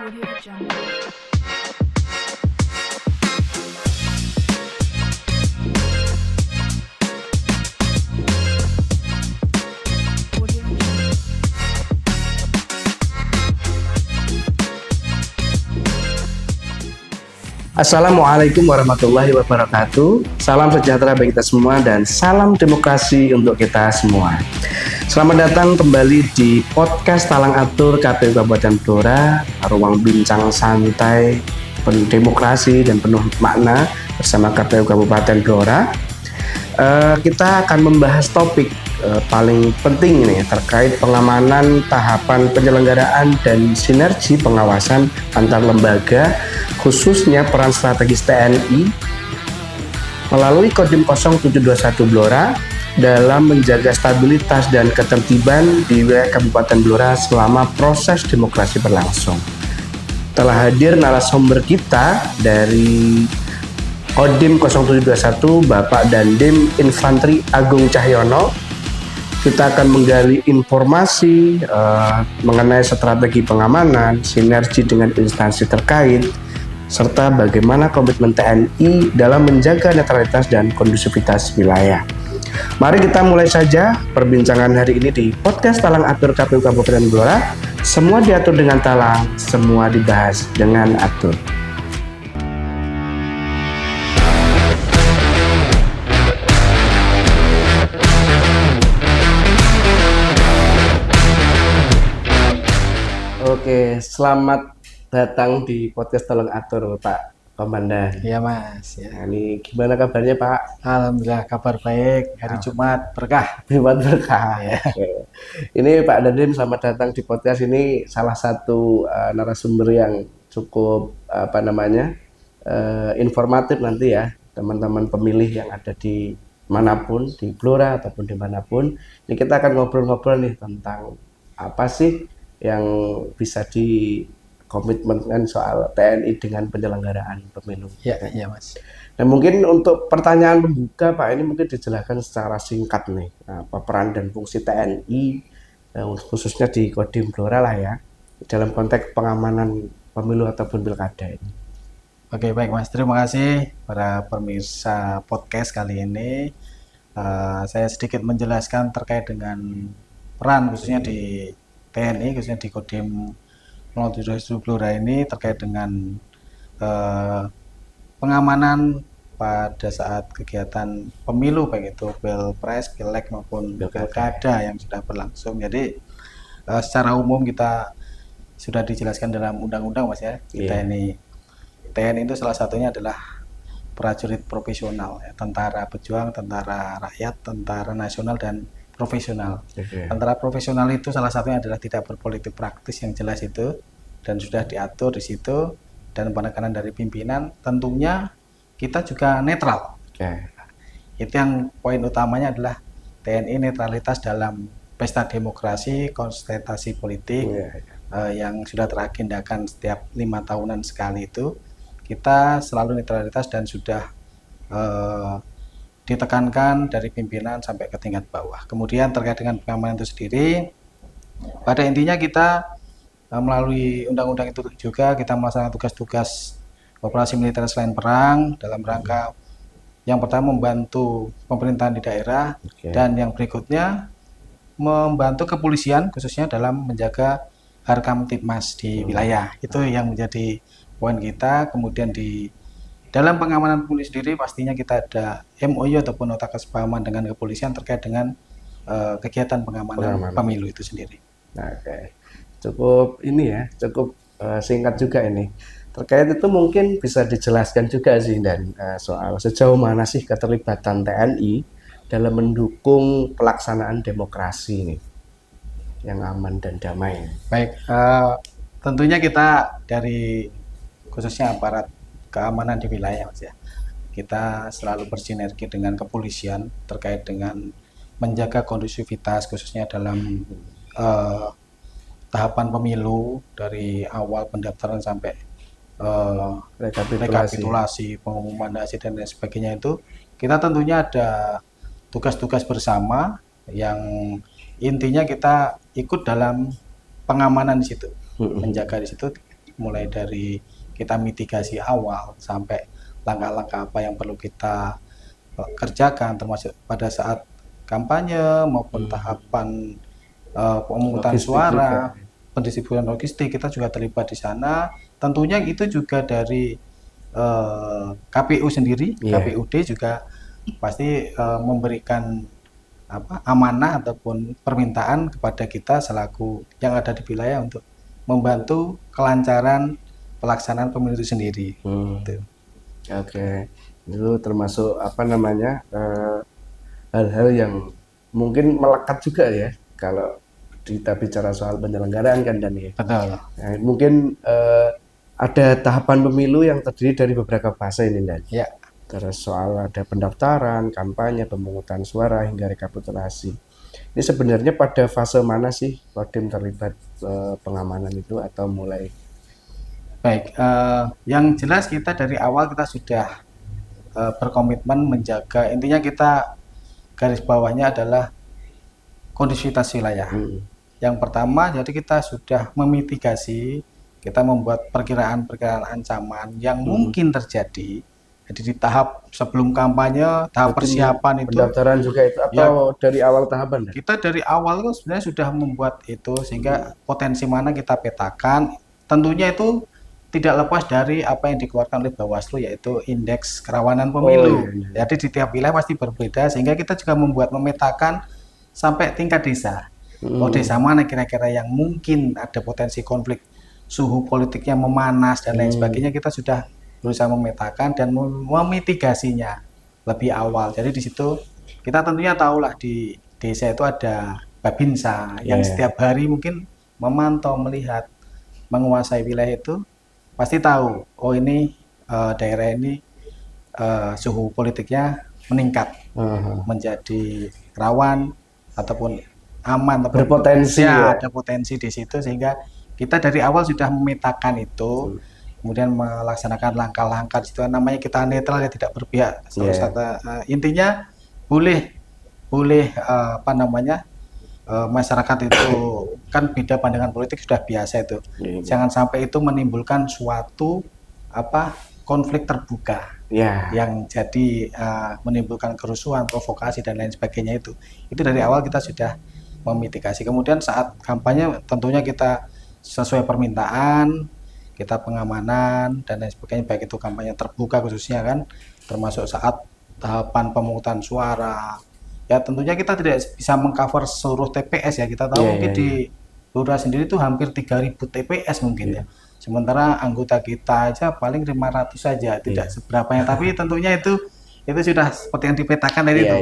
Audio Jungle. Audio Jungle. Assalamualaikum warahmatullahi wabarakatuh. Salam sejahtera bagi kita semua dan salam demokrasi untuk kita semua. Selamat datang kembali di podcast Talang Atur KPU Kabupaten Blora, ruang bincang santai, penuh demokrasi dan penuh makna bersama KPU Kabupaten Blora. Kita akan membahas topik paling penting ini terkait pengamanan tahapan penyelenggaraan dan sinergi pengawasan antar lembaga, khususnya peran strategis TNI melalui Kodim 0721 Blora dalam menjaga stabilitas dan ketertiban di wilayah Kabupaten Blora selama proses demokrasi berlangsung. Telah hadir narasumber kita dari Kodim 0721 Bapak Dandim Infantri Agung Cahyono. Kita akan menggali informasi mengenai strategi pengamanan, sinergi dengan instansi terkait, serta bagaimana komitmen TNI dalam menjaga netralitas dan kondusivitas wilayah. Mari kita mulai saja perbincangan hari ini di podcast Talang Atur KPU Kabupaten Blora. Semua diatur dengan talang, semua dibahas dengan atur. Oke, selamat datang di podcast Tolong Atur, Pak Komandan. Iya Mas. Ya. Nah, ini gimana kabarnya, Pak? Alhamdulillah kabar baik. Hari Jumat berkah. Jumat berkah. Ya. Oke. Ini Pak Dandim, selamat datang di podcast ini. Salah satu narasumber yang cukup informatif nanti ya, teman-teman pemilih yang ada di manapun, di Blora ataupun dimanapun. Ini kita akan ngobrol-ngobrol nih tentang apa sih yang bisa dikomitmenkan soal TNI dengan penyelenggaraan pemilu. Iya Mas. Nah, mungkin untuk pertanyaan pembuka Pak, ini mungkin dijelaskan secara singkat nih, apa peran dan fungsi TNI khususnya di Kodim Blora lah ya, dalam konteks pengamanan pemilu ataupun pilkada ini. Oke baik Mas, terima kasih para pemirsa podcast kali ini. Saya sedikit menjelaskan terkait dengan peran khususnya di TNI, khususnya di Kodim 0721 Blora ini terkait dengan pengamanan pada saat kegiatan pemilu, baik itu pilpres, pileg maupun pilkada yang sudah berlangsung. Jadi secara umum kita sudah dijelaskan dalam undang-undang Mas ya. TNI itu salah satunya adalah prajurit profesional, ya, tentara pejuang, tentara rakyat, tentara nasional dan profesional. Tentara profesional itu salah satunya adalah tidak berpolitik praktis yang jelas itu dan sudah diatur di situ, dan penekanan dari pimpinan tentunya kita juga netral. Itu yang poin utamanya adalah TNI netralitas dalam pesta demokrasi, konsultasi politik yang sudah teragendakan setiap 5 tahunan sekali itu. Kita selalu netralitas dan sudah ditekankan dari pimpinan sampai ke tingkat bawah. Kemudian terkait dengan pengamanan itu sendiri, pada intinya kita melalui undang-undang itu juga kita melaksanakan tugas-tugas operasi militer selain perang dalam rangka yang pertama membantu pemerintahan di daerah, dan yang berikutnya membantu kepolisian khususnya dalam menjaga harkam tipmas di wilayah. Itu yang menjadi poin kita. Kemudian di dalam pengamanan pemilu sendiri pastinya kita ada MOU ataupun nota kesepahaman dengan kepolisian terkait dengan kegiatan pengamanan pemilu itu sendiri. Cukup ini ya, cukup singkat juga ini. Terkait itu mungkin bisa dijelaskan juga sih, dan soal sejauh mana sih keterlibatan TNI dalam mendukung pelaksanaan demokrasi ini yang aman dan damai. Baik, tentunya kita dari khususnya aparat keamanan di wilayah Mas ya, kita selalu bersinergi dengan kepolisian terkait dengan menjaga kondusivitas khususnya dalam tahapan pemilu dari awal pendaftaran sampai rekapitulasi, pengumuman hasil dan lain sebagainya. Itu kita tentunya ada tugas-tugas bersama yang intinya kita ikut dalam pengamanan di situ, menjaga di situ mulai dari kita mitigasi awal sampai langkah-langkah apa yang perlu kita kerjakan, termasuk pada saat kampanye maupun tahapan pemungutan Logistik suara, juga. pendistribusian logistik, kita juga terlibat di sana. Tentunya itu juga dari KPU sendiri, Iya. KPUD juga pasti memberikan amanah ataupun permintaan kepada kita selaku yang ada di wilayah untuk membantu kelancaran pelaksanaan pemilu itu sendiri. Gitu. Oke, itu termasuk hal-hal yang mungkin melekat juga ya kalau kita bicara soal penyelenggaraan kan Dan ya. Betul. Nah, mungkin ada tahapan pemilu yang terdiri dari beberapa fase ini Dan. Ya. Terus soal ada pendaftaran, kampanye, pemungutan suara hingga rekapitulasi. Ini sebenarnya pada fase mana sih Kodim terlibat pengamanan itu atau mulai? Baik, yang jelas kita dari awal kita sudah berkomitmen menjaga, intinya kita garis bawahnya adalah kondisivitas wilayah. Yang pertama, jadi kita sudah memitigasi, kita membuat perkiraan-perkiraan ancaman yang mungkin terjadi. Jadi di tahap sebelum kampanye, tahap persiapan itu Pendaftaran juga itu atau dari awal tahapan? kita dari awal itu sebenarnya sudah membuat itu sehingga potensi mana kita petakan. Tentunya itu tidak lepas dari apa yang dikeluarkan oleh Bawaslu yaitu indeks kerawanan pemilu. Jadi di tiap wilayah pasti berbeda sehingga kita juga memetakan sampai tingkat desa. Oh, desa mana kira-kira yang mungkin ada potensi konflik suhu politiknya memanas dan lain sebagainya, kita sudah berusaha memetakan dan memitigasinya lebih awal. Jadi di situ kita tentunya tahulah di desa itu ada Babinsa yang setiap hari mungkin memantau, melihat, menguasai wilayah itu, pasti tahu, oh ini daerah ini suhu politiknya meningkat, menjadi rawan ataupun aman, ataupun berpotensi ada potensi di situ, sehingga kita dari awal sudah memetakan itu. Kemudian melaksanakan langkah-langkah di situ, namanya kita netral ya, tidak berpihak. Intinya boleh masyarakat itu kan beda pandangan politik sudah biasa itu. Jangan sampai itu menimbulkan suatu konflik terbuka yang jadi menimbulkan kerusuhan, provokasi dan lain sebagainya itu. Itu dari awal kita sudah memitigasi. Kemudian saat kampanye tentunya kita sesuai permintaan, kita pengamanan dan lain sebagainya, baik itu kampanye terbuka khususnya kan, termasuk saat tahapan pemungutan suara. Ya tentunya kita tidak bisa mengcover seluruh TPS ya, kita tahu mungkin di Blora sendiri itu hampir 3.000 TPS mungkin ya. Sementara anggota kita aja paling 500 saja, tidak seberapanya, tapi tentunya itu sudah seperti yang dipetakan tadi itu.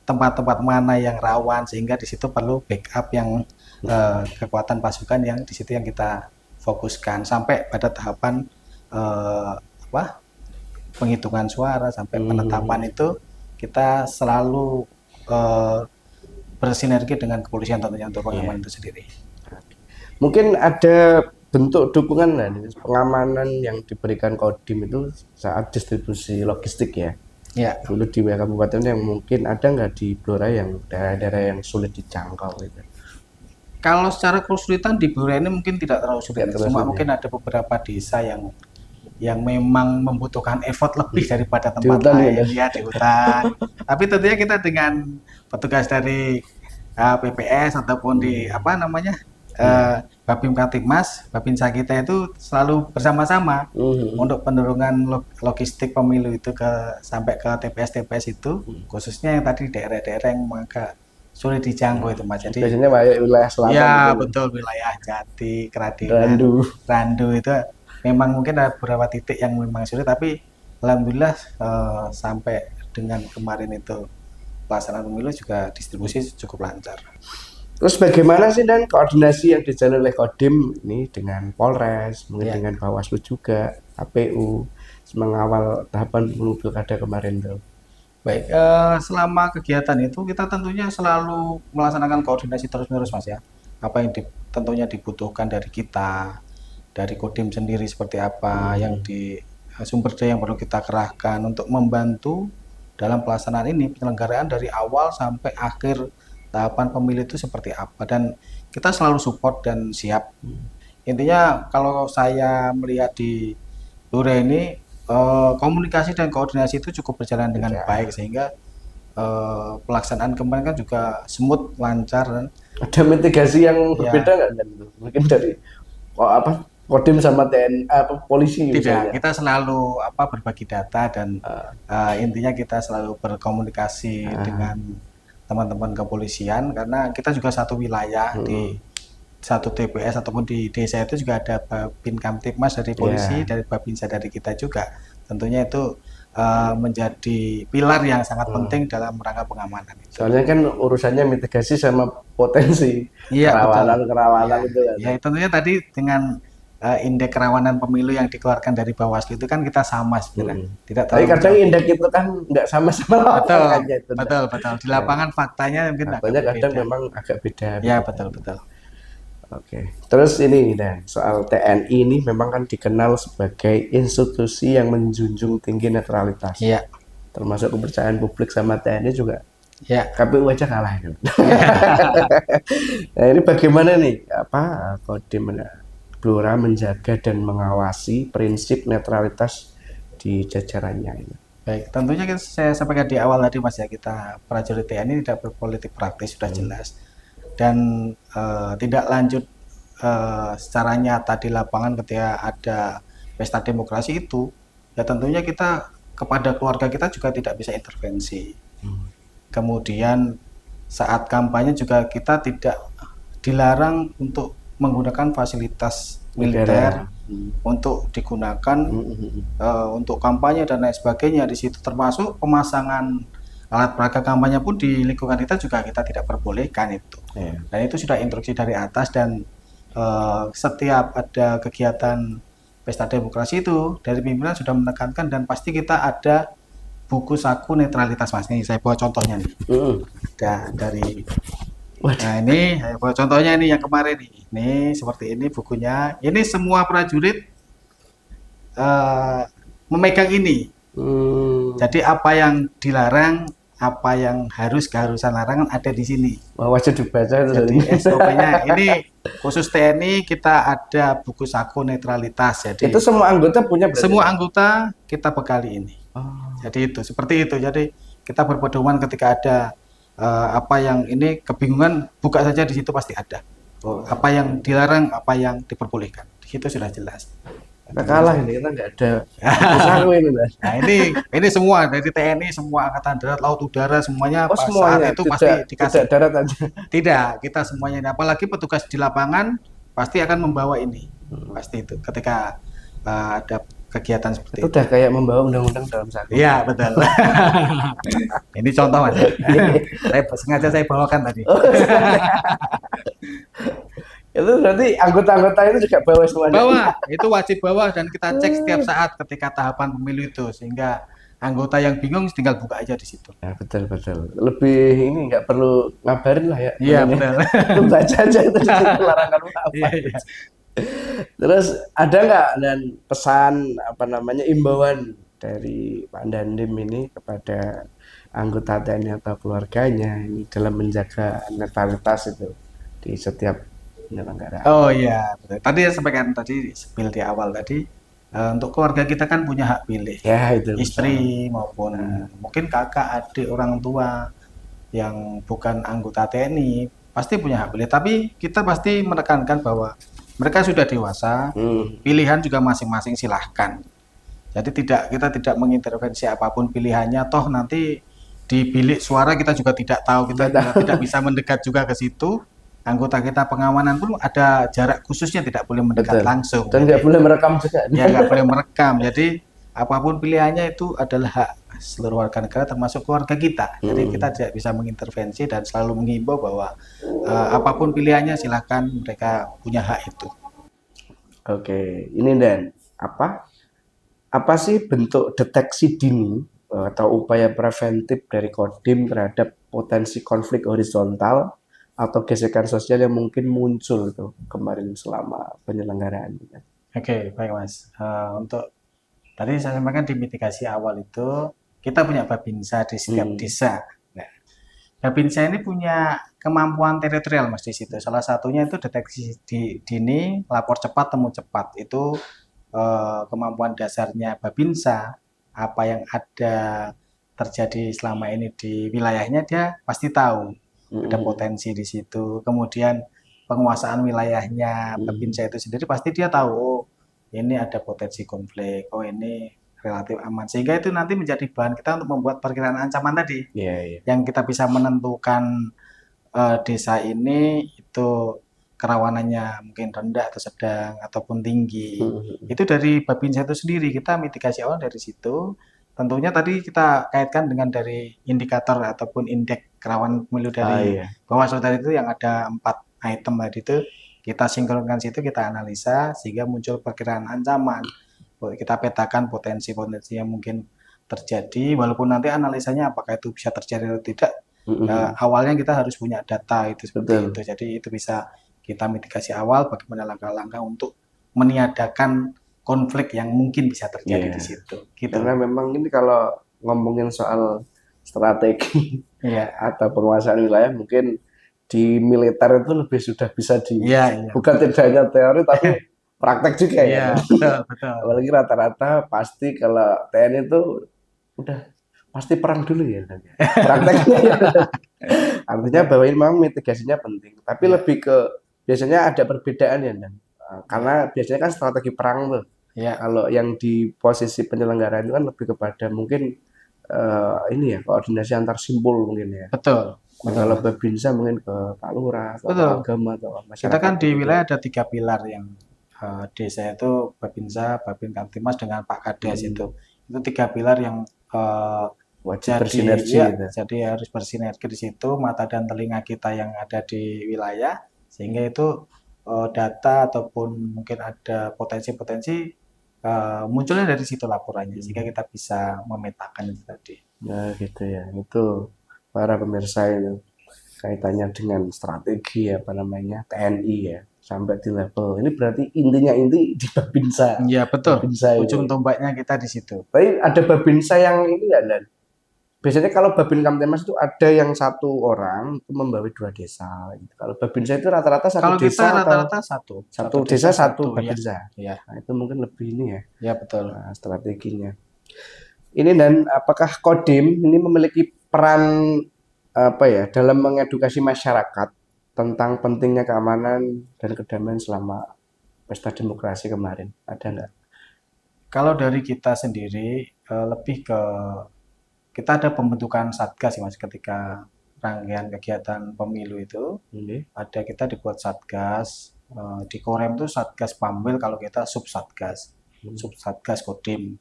Tempat-tempat mana yang rawan sehingga di situ perlu backup yang kekuatan pasukan yang di situ yang kita fokuskan sampai pada tahapan penghitungan suara sampai penetapan itu kita selalu bersinergi dengan kepolisian tentunya untuk pengamanan itu sendiri. Mungkin ada bentuk dukungan pengamanan yang diberikan Kodim itu saat distribusi logistik ya. Dulu di wilayah kabupaten yang mungkin ada nggak di Blora yang daerah-daerah yang sulit dijangkau gitu? Kalau secara kesulitan di Blora ini mungkin tidak terlalu sulit, cuma mungkin ada beberapa desa yang memang membutuhkan effort lebih daripada tempat lain ya di hutan. Tapi tentunya kita dengan petugas dari PPS ataupun di Babim Kaptipmas, Babinsa kita itu selalu bersama-sama untuk penurunan logistik pemilu itu sampai ke TPS-TPS itu, khususnya yang tadi daerah-daerah yang agak sulit dijangkau itu Mas. Jadi biasanya wilayah selatan. Ya betul, wilayah Jati, Kradenan, Randu itu memang mungkin ada beberapa titik yang memang sulit, tapi alhamdulillah sampai dengan kemarin itu pelaksanaan pemilu juga distribusi cukup lancar. Terus bagaimana sih Dan koordinasi yang dijalin oleh Kodim ini dengan Polres, mungkin dengan Bawaslu juga, KPU mengawal tahapan pemilu pilkada kemarin tuh? Baik, selama kegiatan itu kita tentunya selalu melaksanakan koordinasi terus-menerus Mas ya. Apa yang tentunya dibutuhkan dari kita, dari Kodim sendiri seperti apa, yang di sumber daya yang perlu kita kerahkan untuk membantu dalam pelaksanaan ini, penyelenggaraan dari awal sampai akhir tahapan pemilu itu seperti apa, dan kita selalu support dan siap. intinya kalau saya melihat di Lure ini komunikasi dan koordinasi itu cukup berjalan dengan Ya. baik sehingga pelaksanaan kemarin kan juga smooth, lancar dan Ada mitigasi yang ya berbeda nggak Dan? Mungkin dari Kodim sama TNI polisi tidak, misalnya. kita selalu berbagi data dan intinya kita selalu berkomunikasi dengan teman-teman kepolisian karena kita juga satu wilayah di satu TPS ataupun di desa itu juga ada Babin Kamtipmas dari polisi, dari Babinsa dari kita juga. Tentunya itu menjadi pilar yang sangat penting dalam rangka pengamanan. Soalnya kan urusannya mitigasi sama potensi Iya, betul. kerawanan itu kan. Ya, tentunya tadi dengan indeks kerawanan pemilu yang dikeluarkan dari Bawaslu itu kan kita sama sebenarnya. Tidak Tapi terlalu kadang jauh. indeks itu kan nggak sama-sama Betul, lawannya itu. betul. Di lapangan faktanya mungkin agak Faktanya kadang berbeda. memang agak beda. Ya, betul. Oke. Terus ini Dan, soal TNI ini memang kan dikenal sebagai institusi yang menjunjung tinggi netralitas. Iya, Termasuk kepercayaan publik sama TNI juga ya. KPU aja kalah itu. Nah, ini bagaimana nih Kodim Blora menjaga dan mengawasi prinsip netralitas di jajarannya ini. Baik, tentunya kan saya sampaikan di awal tadi Mas ya, kita prajurit TNI tidak berpolitik praktis sudah jelas dan tidak lanjut secara nyata di lapangan ketika ada pesta demokrasi itu ya tentunya kita kepada keluarga kita juga tidak bisa intervensi. Kemudian saat kampanye juga kita tidak dilarang untuk menggunakan fasilitas militer untuk digunakan untuk kampanye dan lain sebagainya. Di situ termasuk pemasangan alat peraga kampanye pun di lingkungan kita juga kita tidak perbolehkan itu. Dan itu sudah instruksi dari atas dan setiap ada kegiatan pesta demokrasi itu dari pimpinan sudah menekankan dan pasti kita ada buku saku netralitas Mas. Ini saya bawa contohnya nih. Ada dari nah ini saya bawa contohnya ini yang kemarin nih. Ini seperti ini bukunya. Ini semua prajurit memegang ini. Jadi apa yang dilarang, apa yang keharusan larangan ada di sini. Wajib dibaca itu. Jadi SOP-nya ini khusus TNI kita ada buku saku netralitas. Jadi itu semua anggota punya berarti? Semua anggota kita bekali ini. Jadi itu seperti itu. Jadi kita berpedoman ketika ada apa yang ini kebingungan buka saja di situ pasti ada. Apa yang dilarang, apa yang diperbolehkan. Di situ sudah jelas. Kita kalah ini, kita nggak ada saku ini. Nah ini semua dari TNI, semua Angkatan Darat, Laut, Udara semuanya semuanya saat itu pasti dikasih. Tidak darat aja. Tidak, kita semuanya ini. Apalagi petugas di lapangan pasti akan membawa ini. Pasti itu ketika ada kegiatan seperti itu. Udah kayak membawa undang-undang dalam saku. Iya, betul. Ini contoh Mas. Sengaja saya bawakan tadi. Itu berarti anggota-anggota itu juga bawa semuanya. Bawa, itu wajib bawa dan kita cek setiap saat ketika tahapan pemilu itu sehingga anggota yang bingung tinggal buka aja di situ. Ya, betul. Lebih ini nggak perlu ngabarin lah ya. Iya, betul. Itu baca aja itu di situ larangan apa. Iya. Terus ada nggak dan pesan imbauan dari Pak Dandim ini kepada anggota TNI atau keluarganya ini dalam menjaga netralitas itu di setiap penyelenggaraan? Oh iya, betul. Tadi saya sampaikan tadi spill di awal tadi untuk keluarga kita kan punya hak pilih. Ya itu. Istri maupun mungkin kakak, adik, orang tua yang bukan anggota TNI pasti punya hak pilih. Tapi kita pasti menekankan bahwa mereka sudah dewasa, pilihan juga masing-masing silahkan. Jadi kita tidak mengintervensi apapun pilihannya. Toh nanti di bilik suara kita juga tidak tahu, kita tidak bisa mendekat juga ke situ. Anggota kita pengamanan pun ada jarak khususnya, tidak boleh mendekat langsung. Dan nggak boleh merekam juga. Ya nggak boleh merekam. Jadi apapun pilihannya itu adalah hak seluruh warga negara termasuk keluarga kita. Jadi kita tidak bisa mengintervensi dan selalu menghimbau bahwa apapun pilihannya silahkan mereka punya hak itu. Oke, ini Dan, apa sih bentuk deteksi dini atau upaya preventif dari Kodim terhadap potensi konflik horizontal atau gesekan sosial yang mungkin muncul tuh kemarin selama penyelenggaraan? Oke, baik Mas. Untuk tadi saya sampaikan di mitigasi awal itu kita punya Babinsa di setiap desa. Nah, Babinsa ini punya kemampuan teritorial Mas di situ. Salah satunya itu deteksi dini, lapor cepat, temu cepat. Itu kemampuan dasarnya Babinsa. Apa yang ada terjadi selama ini di wilayahnya dia pasti tahu. Ada potensi di situ. Kemudian penguasaan wilayahnya Babinsa itu sendiri pasti dia tahu. Oh, ini ada potensi konflik. Oh, ini relatif aman. Sehingga itu nanti menjadi bahan kita untuk membuat perkiraan ancaman tadi. Yang kita bisa menentukan desa ini itu kerawanannya mungkin rendah atau sedang ataupun tinggi. Itu dari Babinsa itu sendiri kita mitigasi awal dari situ. Tentunya tadi kita kaitkan dengan dari indikator ataupun indeks kerawanan pemilu dari Bawaslu tadi itu yang ada 4 item tadi itu kita sinkronkan situ, kita analisa sehingga muncul perkiraan ancaman. Kita petakan potensi-potensi yang mungkin terjadi, walaupun nanti analisanya apakah itu bisa terjadi atau tidak. Awalnya kita harus punya data itu seperti itu. Jadi itu bisa kita mitigasi awal bagaimana langkah-langkah untuk meniadakan konflik yang mungkin bisa terjadi di situ. Gitu. Karena memang ini kalau ngomongin soal strategi atau penguasaan wilayah mungkin di militer itu lebih sudah bisa bukan tidak hanya teori tapi praktek juga ya. Betul. Apalagi rata-rata pasti kalau TNI itu udah pasti perang dulu ya prakteknya. Artinya bahwa ini memang mitigasinya penting, tapi lebih ke biasanya ada perbedaan ya Dan. Karena biasanya kan strategi perang tuh. Kalau yang di posisi penyelenggara itu kan lebih kepada mungkin ini ya koordinasi antar simpul mungkin ya. Betul. Kalau Babinsa mungkin ke Pak Lurah, atau agama atau masyarakat. Kita kan di wilayah ada 3 pilar yang desa itu Babinsa, Babin Kamtimas dengan Pak Kades itu 3 pilar yang wajib bersinergi. Jadi harus bersinergi di situ, mata dan telinga kita yang ada di wilayah, sehingga itu data ataupun mungkin ada potensi-potensi munculnya dari situ laporannya, sehingga kita bisa memetakan itu tadi. Nah gitu ya, itu para pemirsa itu kaitannya dengan strategi TNI ya, sampai di level ini berarti intinya di Babinsa. Iya betul. Babinsa ujung tombaknya kita di situ. Tapi ada Babinsa yang ini ya Dan. Biasanya kalau Babin Kamtimas itu ada yang 1 orang itu membawa 2 desa. Kalau Babinsa itu rata-rata 1 kalau desa kita rata-rata atau 1 desa 1 Babinsa. Ya. Nah, itu mungkin lebih ini ya. Ya betul. Strateginya. Ini Dan, apakah Kodim ini memiliki peran dalam mengedukasi masyarakat tentang pentingnya keamanan dan kedamaian selama pesta demokrasi kemarin? Ada nggak? Kalau dari kita sendiri lebih ke kita ada pembentukan satgas Mas ketika rangkaian kegiatan pemilu itu. Ada kita dibuat satgas di Korem itu satgas Pamwil, kalau kita sub satgas Kodim.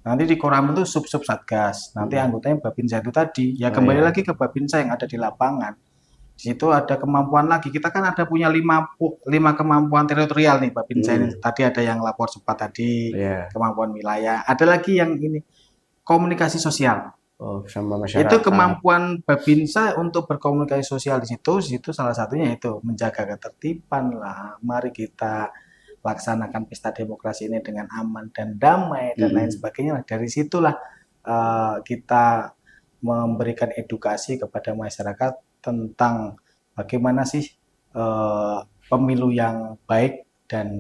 Nanti di Koram itu sub satgas. Nanti anggotanya Babinsa itu tadi. Ya kembali lagi ke Babinsa yang ada di lapangan. Di situ ada kemampuan lagi. Kita kan ada punya 5 kemampuan teritorial nih Babinsa ini. Tadi ada yang lapor cepat tadi, kemampuan wilayah. Ada lagi yang ini komunikasi sosial. Sama masyarakat. Itu kemampuan Babinsa untuk berkomunikasi sosial di situ salah satunya itu menjaga ketertiban lah. Mari kita laksanakan pesta demokrasi ini dengan aman dan damai dan lain sebagainya. Dari situlah kita memberikan edukasi kepada masyarakat tentang bagaimana sih pemilu yang baik dan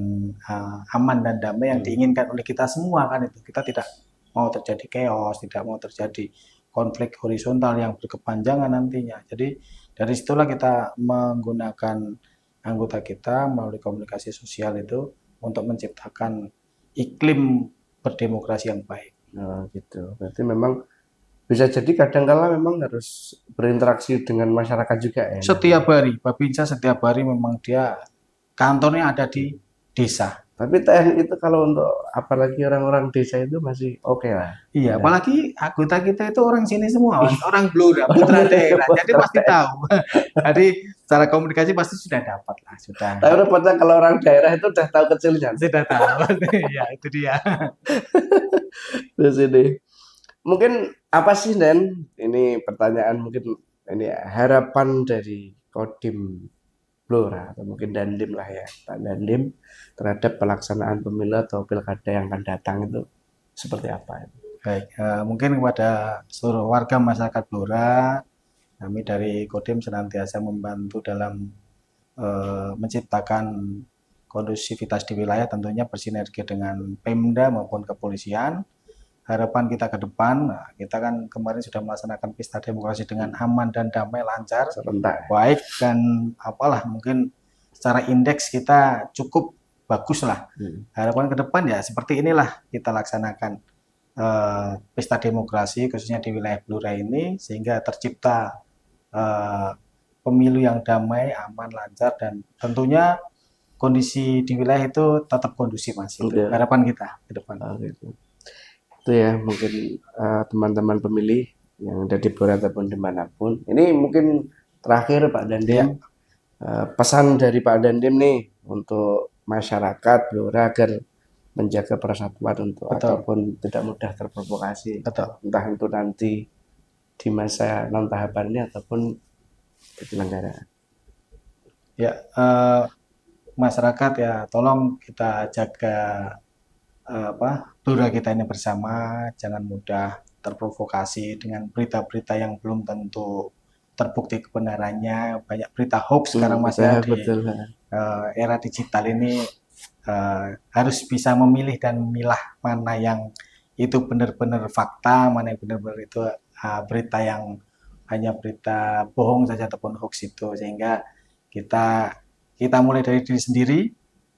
aman dan damai yang diinginkan oleh kita semua kan itu. Kita tidak mau terjadi chaos, tidak mau terjadi konflik horizontal yang berkepanjangan nantinya. Jadi dari situlah kita menggunakan anggota kita melalui komunikasi sosial itu untuk menciptakan iklim berdemokrasi yang baik. Gitu. Berarti memang bisa jadi kadang-kala memang harus berinteraksi dengan masyarakat juga ya. Setiap hari, Babinsa setiap hari memang dia kantornya ada di desa. Tapi TNI itu kalau untuk apalagi orang-orang desa itu masih oke lah. Iya, apalagi anggota kita itu orang sini semua, orang Blora, putra daerah. Jadi pasti tahu. Jadi secara komunikasi pasti sudah dapat lah, sudah. Tapi repotnya kalau orang daerah itu udah tahu kecilnya. Sudah tahu. Ya, itu dia. Terus ini. Mungkin apa sih Dan? Ini pertanyaan mungkin ini harapan dari Kodim Blora atau mungkin Dandim lah ya, Pak Dandim terhadap pelaksanaan pemilu atau pilkada yang akan datang itu seperti apa? Baik, mungkin kepada seluruh warga masyarakat Blora Kami dari Kodim senantiasa membantu dalam menciptakan kondusivitas di wilayah, tentunya bersinergi dengan Pemda maupun kepolisian. Harapan kita ke depan, kita kan kemarin sudah melaksanakan pesta demokrasi dengan aman dan damai, lancar, Serentak. baik, dan apalah mungkin secara indeks kita cukup bagus lah. Harapan ke depan ya seperti inilah kita laksanakan pesta demokrasi khususnya di wilayah Blora ini, sehingga tercipta pemilu yang damai, aman, lancar, dan tentunya kondisi di wilayah itu tetap kondusif, Mas. Itu Oke. harapan kita ke depan. Gitu. Itu ya mungkin teman-teman pemilih yang ada di Blora ataupun dimanapun. Ini mungkin terakhir Pak Dandim, pesan dari Pak Dandim nih untuk masyarakat Blora agar menjaga persatuan untuk Betul. ataupun tidak mudah terprovokasi. Betul. Entah itu nanti di masa non tahapan ini ataupun penyelenggaraan. Ya, masyarakat ya tolong kita jaga Blora kita ini bersama, jangan mudah terprovokasi dengan berita-berita yang belum tentu terbukti kebenarannya. Banyak berita hoax sekarang, Mas, ya, di Betul. era digital ini. Harus bisa memilih dan memilah mana yang itu benar-benar fakta, mana yang benar-benar itu berita yang hanya berita bohong saja ataupun hoax itu, sehingga kita mulai dari diri sendiri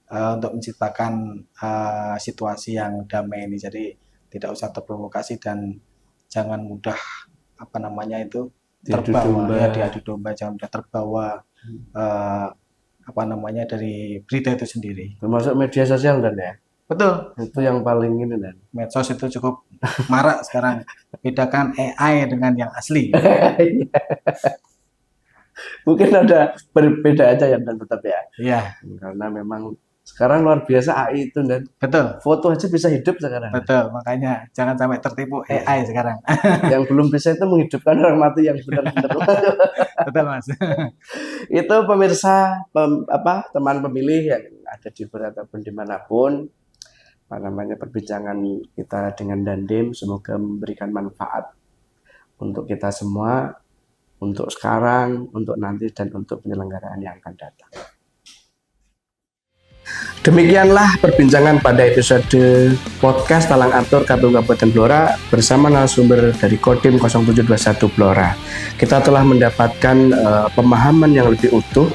untuk menciptakan situasi yang damai ini. Jadi tidak usah terprovokasi dan jangan mudah diadu domba, jangan mudah terbawa dari berita itu sendiri. Termasuk media sosial dan ya. Betul. Itu yang paling ini dan. Medsos itu cukup marak sekarang. Bedakan AI dengan yang asli. Mungkin ada berbeda aja ya dan tetap ya. Iya. Karena memang sekarang luar biasa AI itu dan Betul. foto aja bisa hidup sekarang. Betul. Makanya jangan sampai tertipu AI sekarang. Yang belum bisa itu menghidupkan orang mati yang benar-benar. Betul, Mas. Itu pemirsa teman pemilih yang ada di Blora ataupun dimanapun, perbincangan kita dengan Dandim semoga memberikan manfaat untuk kita semua, untuk sekarang, untuk nanti, dan untuk penyelenggaraan yang akan datang. Demikianlah perbincangan pada episode podcast Talang Atur KPU Kabupaten Blora bersama narasumber dari Kodim 0721 Blora. Kita telah mendapatkan pemahaman yang lebih utuh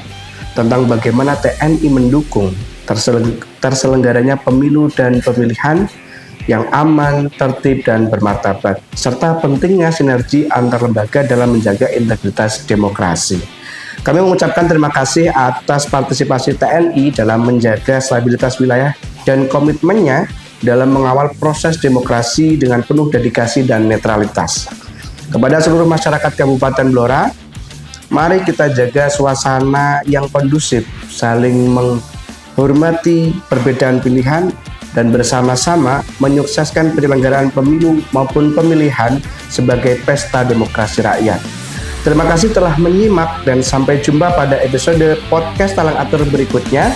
tentang bagaimana TNI mendukung terselenggaranya pemilu dan pemilihan yang aman, tertib, dan bermartabat, serta pentingnya sinergi antar lembaga dalam menjaga integritas demokrasi. Kami mengucapkan terima kasih atas partisipasi TNI dalam menjaga stabilitas wilayah dan komitmennya dalam mengawal proses demokrasi dengan penuh dedikasi dan netralitas. Kepada seluruh masyarakat Kabupaten Blora, mari kita jaga suasana yang kondusif, saling menghormati perbedaan pilihan, dan bersama-sama menyukseskan penyelenggaraan pemilu maupun pemilihan sebagai pesta demokrasi rakyat. Terima kasih telah menyimak dan sampai jumpa pada episode podcast Talang Atur berikutnya.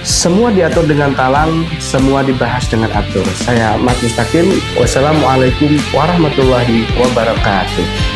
Semua diatur dengan talang, semua dibahas dengan atur. Saya Ahmad Mustaqim. Wassalamualaikum warahmatullahi wabarakatuh.